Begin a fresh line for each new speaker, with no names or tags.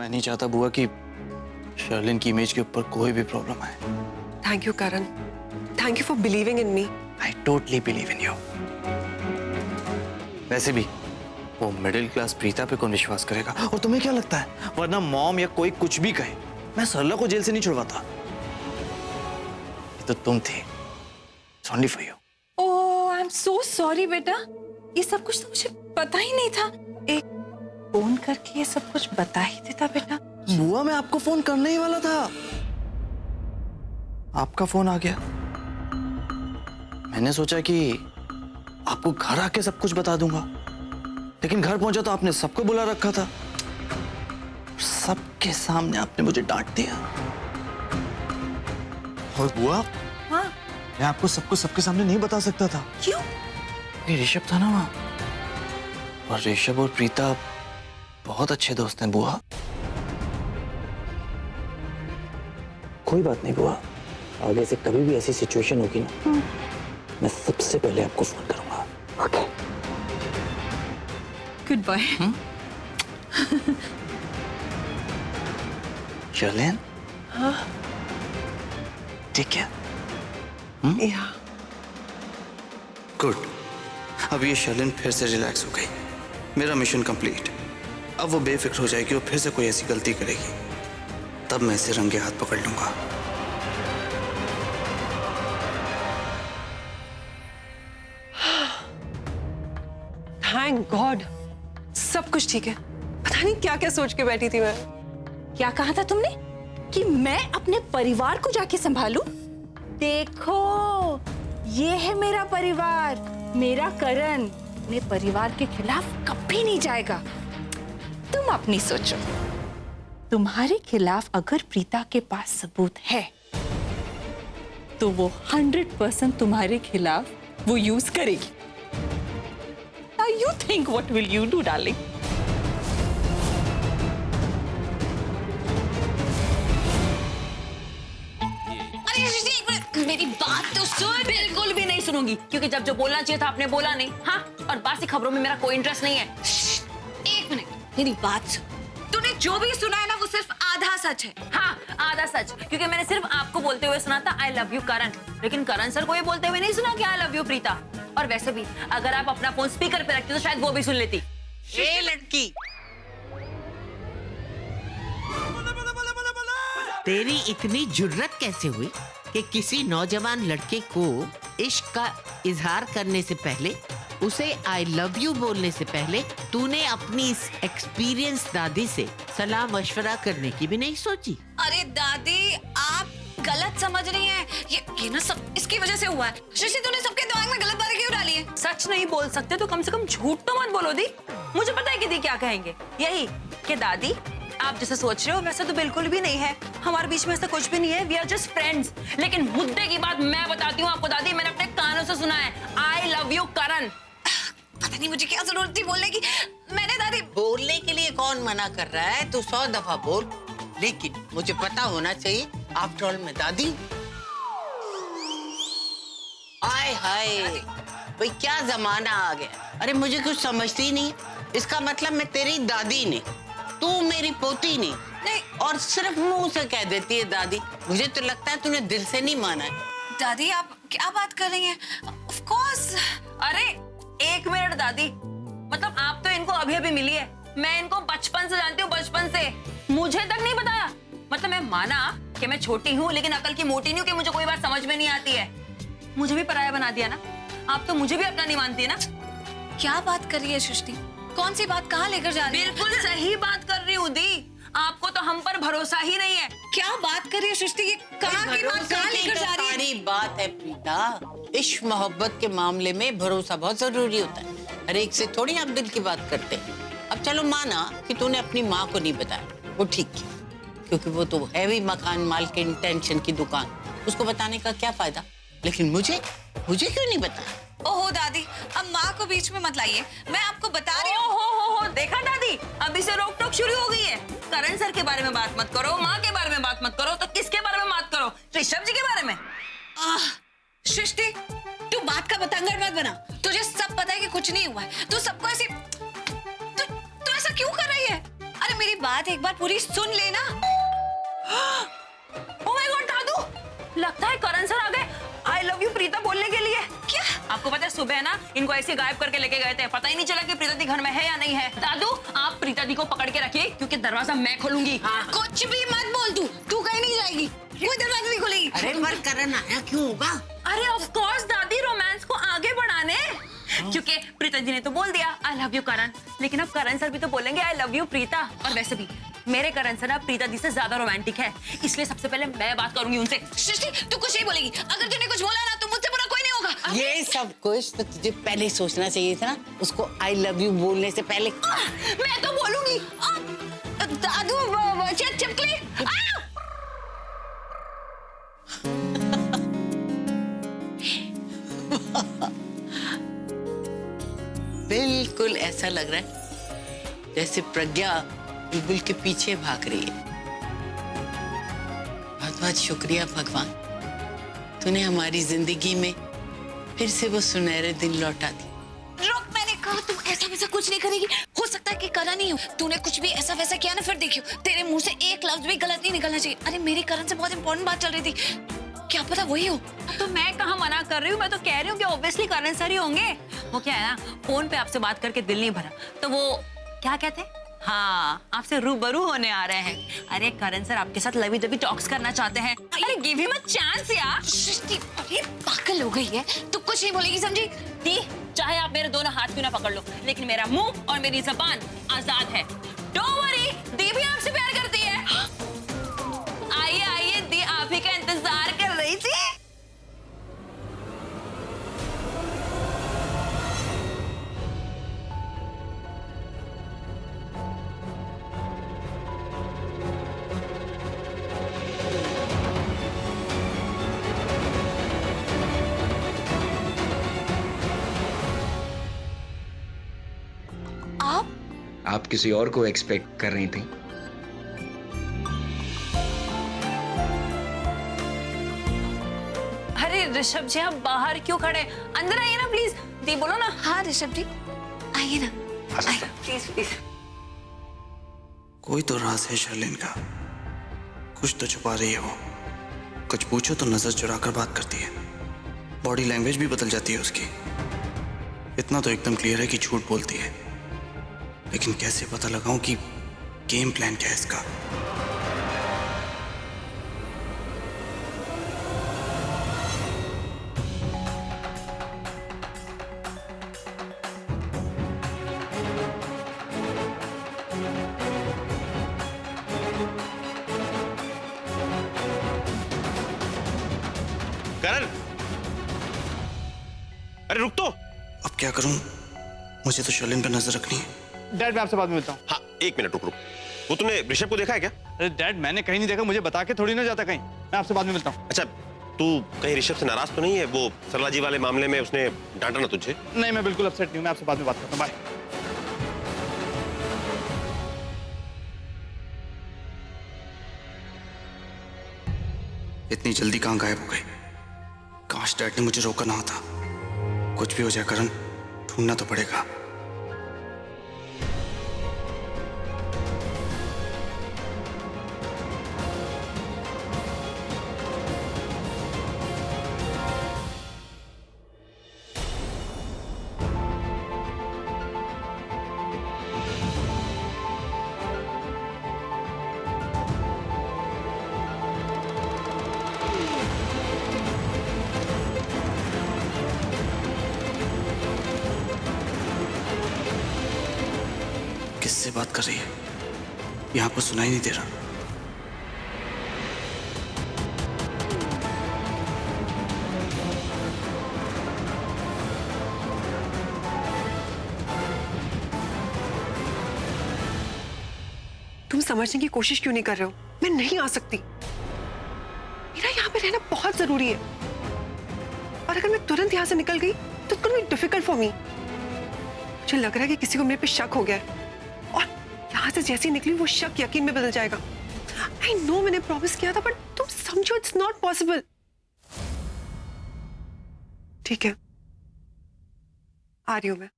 मैं नहीं चाहता बुआ कि शर्लिन की इमेज के ऊपर कोई भी प्रॉब्लम आए।
Thank you Karan, thank you for believing in me.
I totally believe in you. वैसे भी वो मिडिल क्लास प्रीता पे कौन विश्वास करेगा? और तुम्हें क्या लगता है, वरना मॉम या कोई कुछ भी कहे, मैं सरला को जेल से नहीं छुड़वाता। ये तो तुम थे। It's only for you.
Oh, I am so sorry बेटा, ये सब कुछ तो मुझे पता ही नहीं था। एक फोन करके ये सब कुछ बता ही देता बेटा।
बुआ मैं आपको फोन करने ही वाला था, आपका फोन आ गया। मैंने सोचा कि आपको घर आके सब कुछ बता दूंगा, लेकिन घर पहुंचा तो आपने सबको बुला रखा था। सबके सामने आपने मुझे डांट दिया। और बुआ,
हाँ,
मैं आपको सब कुछ सबके सामने नहीं बता सकता था।
क्यों?
ये ऋषभ था ना वहां, और ऋषभ और प्रीता बहुत अच्छे दोस्त हैं बुआ। कोई बात नहीं बुआ, आगे से कभी भी ऐसी सिचुएशन होगी ना, मैं सबसे पहले आपको फोन करूंगा। Okay,
good bye.
शर्लिन,
हाँ,
ठीक है?
या
गुड। अब ये शर्लिन फिर से रिलैक्स हो गई। मेरा मिशन कंप्लीट। अब वो बेफिक्र हो जाएगी और फिर से कोई ऐसी गलती करेगी, तब मैं इसे रंगे हाथ पकड़ लूंगा।
थैंक गॉड, सब कुछ ठीक है। पता नहीं क्या क्या सोच के बैठी थी मैं।
क्या कहा था तुमने कि मैं अपने परिवार को जाके संभालूं? देखो, ये है मेरा परिवार, मेरा करण अपने परिवार के खिलाफ कभी नहीं जाएगा। तुम अपनी सोचो, तुम्हारे खिलाफ अगर प्रीता के पास सबूत है तो वो 100% तुम्हारे खिलाफ वो यूज करेगी। Now you think what will you do, darling?
अरे सृष्टि, एक मिनट, मेरी बात तो सुन। बिल्कुल भी नहीं सुनूंगी, क्योंकि जब जो बोलना चाहिए था आपने बोला नहीं। हाँ, और बासी खबरों में मेरा कोई इंटरेस्ट नहीं है। एक मिनट, मेरी बात सुन। तूने जो भी सुना है ना, वो सिर्फ आधा सच है। हाँ, आधा सच, क्योंकि मैंने सिर्फ आपको बोलते हुए सुना था आई लव यू करण, लेकिन करण सर को ये बोलते हुए नहीं सुना कि आई लव यू प्रीता। और वैसे भी अगर आप अपना फोन स्पीकर पे रखती तो शायद वो भी सुन लेती।
ए लड़की, तेरी इतनी जुर्रत कैसे हुई कि किसी नौजवान लड़के को इश्क का इजहार करने से पहले, उसे आई लव यू बोलने से पहले तूने अपनी इस एक्सपीरियंस दादी से सलाह मशवरा करने की भी नहीं सोची?
अरे दादी, आप गलत समझ रही हैं। ये ना सब इसकी वजह से हुआ है। शशि, तूने सबके दिमाग में गलत बातें क्यों डाली है?
सच नहीं बोल सकते तो कम से कम झूठ तो मत बोलो दी। मुझे पता है कि दी क्या कहेंगे, यही कि दादी आप जैसे सोच रहे हो वैसे तो बिल्कुल भी नहीं है, हमारे बीच में ऐसा कुछ भी नहीं है, वी आर जस्ट फ्रेंड्स। लेकिन मुद्दे की बात मैं बताती हूँ आपको दादी, मैंने अपने कानों से सुना है आई लव यू करण।
पता नहीं मुझे क्या जरूरत थी बोलने की। मैंने दादी,
बोलने के लिए कौन मना कर रहा है? तू 100 दफा बोल, लेकिन मुझे पता होना चाहिए। आफ्टर ऑल मैं दादी। आय हाय, भाई क्या जमाना आ गया। अरे मुझे कुछ समझती ही नहीं। इसका मतलब मैं तेरी दादी नहीं, तू मेरी पोती नहीं।
नहीं
और सिर्फ मुंह से कह देती है दादी। मुझे तो लगता है तूने दिल से नहीं माना है।
दादी, आप क्या बात कर रही हैं? Of course.
अरे एक मिनट दादी, मतलब आप तो इनको अभी अभी मिली है, मैं इनको बचपन से जानती हूँ, बचपन से। मुझे तक नहीं बताया? मतलब मैं माना कि मैं छोटी हूँ, लेकिन अकल की मोटी नहीं हूँ कि मुझे कोई बात समझ में नहीं आती है। मुझे भी पराया बना दिया ना। आप तो मुझे भी अपना नहीं मानती है ना।
क्या बात कर रही है सृष्टि? कौन सी बात कहाँ लेकर जा रही है?
बिल्कुल सही बात कर रही हूँ दी, आपको तो हम पर भरोसा ही नहीं है।
क्या बात कर रही है सृष्टि? ये कहाँ की बात कहाँ लेकर जा रही है?
सारी बात है प्रीता, इश्क मोहब्बत के मामले में भरोसा बहुत जरूरी होता है। हर एक से थोड़ी आप दिल की बात करते हैं। अब चलो माना कि तूने अपनी माँ को नहीं बताया, वो ठीक है, क्योंकि वो तो हैवी मकान मालकिन टेंशन की दुकान, उसको बताने का क्या फायदा। लेकिन मुझे क्यों नहीं बताया?
ओहो दादी, अब माँ को बीच में मत लाइए, मैं आपको बता रही हूँ।
हो देखा दादी, अभी से रोक टोक शुरू हो गई है। करण सर के बारे में बात मत करो, माँ के बारे में बात मत करो, तो किसके बारे में बात करो? ऋषभ जी के बारे में।
सृष्टि, तू बात का बतंगड़ मत बना। तुझे सब पता है कि कुछ नहीं हुआ है। तू सबको ऐसे तू ऐसा क्यों कर रही है? अरे मेरी बात एक बार पूरी सुन लेना।
ओह माय गॉड दादू, लगता है करण सर आ गए आई लव यू प्रीता बोलने के लिए।
क्या?
आपको पता है सुबह ना इनको ऐसे गायब करके लेके गए थे, पता ही नहीं चला कि प्रीता दी घर में है या नहीं है। दादू आप प्रीता दी को पकड़ के रखिए क्योंकि दरवाजा मैं खोलूंगी।
कुछ भी मत बोल तू कहीं नहीं जाएगी, कोई दरवाजा नहीं खुलेगी।
अरे पर करण आया क्यों होगा?
अरे ऑफ कोर्स दादी, रोमांस को आगे बढ़ाने। क्योंकि प्रीता जी ने तो बोल दिया आई लव यू करण, लेकिन अब करण सर भी तो बोलेंगे आई लव यू प्रीता। और वैसे भी मेरे करण सर अब प्रीता दी से ज्यादा रोमांटिक है, इसलिए सबसे पहले मैं बात करूंगी उनसे।
सृष्टि तू कुछ नहीं बोलेगी, अगर तूने कुछ बोला ना तो मुझसे बुरा कोई नहीं होगा।
ये सब कुछ तो तुझे पहले सोचना चाहिए था ना, उसको आई लव यू बोलने से पहले।
मैं तो बोलूंगी। दादू चिपकली।
बिल्कुल ऐसा लग रहा है जैसे प्रज्ञा बुलबुल के पीछे भाग रही है। बहुत बहुत शुक्रिया भगवान, तूने हमारी जिंदगी में फिर से वो सुनहरे दिन लौटा दी।
रुक, मैंने कहा तुम ऐसा वैसा कुछ नहीं करेगी। हो सकता है कि करा नहीं हो, तूने कुछ भी ऐसा वैसा किया ना फिर देखियो तेरे मुंह से एक लफ्ज भी गलत नहीं निकलना चाहिए। अरे मेरी करण से बहुत इंपॉर्टेंट बात चल रही थी, क्या पता वही हो।
तो मैं कहाँ मना कर रही हूँ, मैं तो कह रही हूँ कि ऑब्वियसली करण सर ही होंगे। वो क्या है ना, फोन पे आपसे बात करके दिल नहीं भरा तो वो क्या कहते हैं, हाँ आपसे रूबरू होने आ रहे हैं। अरे करण सर आपके साथ लवी डबी टॉक्स करना चाहते हैं। अरे गिव हिम अ चांस यार।
सृष्टि अरे पागल हो गई है, तू कुछ नहीं बोलेगी समझी।
दी चाहे आप मेरे दोनों हाथ क्यों ना पकड़ लो, लेकिन मेरा मुंह और मेरी जबान आजाद है। डोंट वरी, दी भी आपसे प्यार करती है। आइए आइए, दी आप ही का इंतजार कर रही थी।
आप किसी और को एक्सपेक्ट कर रही थी?
अरे ऋषभ जी आप बाहर क्यों खड़े, अंदर आइए ना प्लीज। दी बोलो ना।
हाँ ऋषभ जी आइए ना,
प्लीज प्लीज।
कोई तो राज है शर्लिन का, कुछ तो छुपा रही है वो। कुछ पूछो तो नजर चुराकर बात करती है, बॉडी लैंग्वेज भी बदल जाती है उसकी। इतना तो एकदम क्लियर है कि झूठ बोलती है, लेकिन कैसे पता लगाऊं कि गेम प्लान क्या है इसका।
करण, अरे रुक तो।
अब क्या करूं, मुझे तो शर्लिन पे नजर रखनी है।
डैड मैं आपसे बाद में मिलता हूँ।
हाँ एक मिनट रुक रुक, वो तुमने ऋषभ को देखा है क्या?
अरे डैड मैंने कहीं नहीं देखा, मुझे बता के थोड़ी ना जाता कहीं। मैं आपसे बाद में मिलता हूँ।
अच्छा तू कहीं ऋषभ से नाराज तो नहीं है? वो सरला जी वाले मामले में उसने डांटा ना तुझे?
नहीं मैं बिल्कुल अपसेट नहीं हूँ, मैं आपसे बाद में बात करता हूँ। बाय।
इतनी जल्दी कहाँ गायब हो गई? काश डैड ने मुझे रोका ना होता। कुछ भी हो जाए करण, ढूंढना तो पड़ेगा। किससे बात कर रही है? यहां पर सुनाई नहीं दे रहा।
तुम समझने की कोशिश क्यों नहीं कर रहे हो? मैं नहीं आ सकती, मेरा यहाँ पे रहना बहुत जरूरी है। और अगर मैं तुरंत यहाँ से निकल गई तो it's gonna be difficult for me. मुझे लग रहा है कि किसी को मेरे पे शक हो गया है, और यहाँ से जैसे ही निकली वो शक यकीन में बदल जाएगा। आई नो मैंने प्रॉमिस किया था, बट तुम समझो इट्स नॉट पॉसिबल। ठीक है, आ रही हूँ मैं।